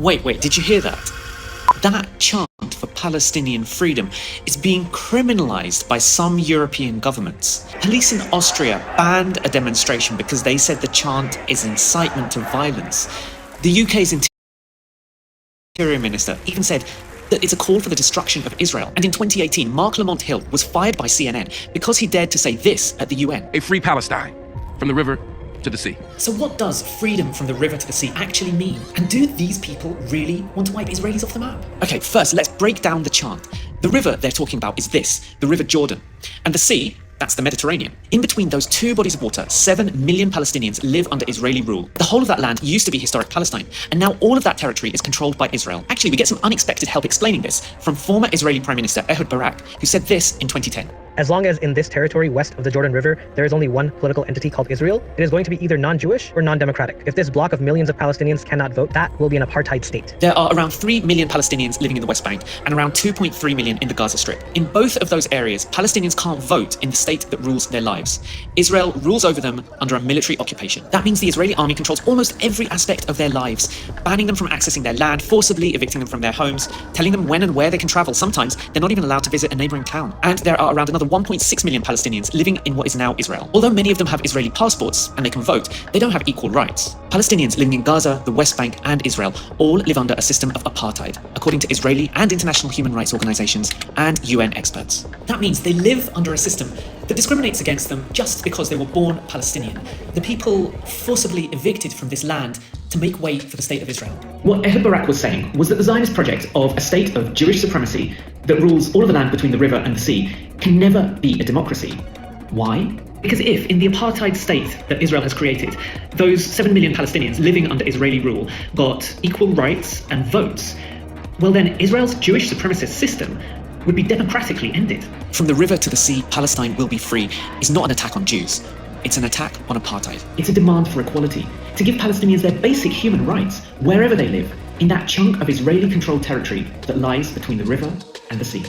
Wait, did you hear that? That chant for Palestinian freedom is being criminalized by some European governments. Police in Austria banned a demonstration because they said the chant is incitement to violence. The UK's Interior Minister even said that it's a call for the destruction of Israel. And in 2018, Mark Lamont Hill was fired by CNN because he dared to say this at the UN. A free Palestine, from the river to the sea. So what does freedom from the river to the sea actually mean? And do these people really want to wipe Israelis off the map? Okay, first, let's break down the chant. The river they're talking about is this, the River Jordan. And the sea, that's the Mediterranean. In between those two bodies of water, 7 million Palestinians live under Israeli rule. The whole of that land used to be historic Palestine, and now all of that territory is controlled by Israel. Actually, we get some unexpected help explaining this from former Israeli Prime Minister Ehud Barak, who said this in 2010. As long as in this territory west of the Jordan River, there is only one political entity called Israel, it is going to be either non-Jewish or non-democratic. If this block of millions of Palestinians cannot vote, that will be an apartheid state. There are around 3 million Palestinians living in the West Bank and around 2.3 million in the Gaza Strip. In both of those areas, Palestinians can't vote in the state that rules their lives. Israel rules over them under a military occupation. That means the Israeli army controls almost every aspect of their lives, banning them from accessing their land, forcibly evicting them from their homes, telling them when and where they can travel. Sometimes they're not even allowed to visit a neighboring town. And there are around another 1.6 million Palestinians living in what is now Israel. Although many of them have Israeli passports and they can vote, they don't have equal rights. Palestinians living in Gaza, the West Bank, and Israel all live under a system of apartheid, according to Israeli and international human rights organizations and UN experts. That means they live under a system that discriminates against them just because they were born Palestinian. The people forcibly evicted from this land to make way for the state of Israel. What Ehud Barak was saying was that the Zionist project of a state of Jewish supremacy that rules all of the land between the river and the sea can never be a democracy. Why? Because if, in the apartheid state that Israel has created, those 7 million Palestinians living under Israeli rule got equal rights and votes, well then Israel's Jewish supremacist system would be democratically ended. From the river to the sea, Palestine will be free is not an attack on Jews. It's an attack on apartheid. It's a demand for equality, to give Palestinians their basic human rights, wherever they live, in that chunk of Israeli-controlled territory that lies between the river and the sea.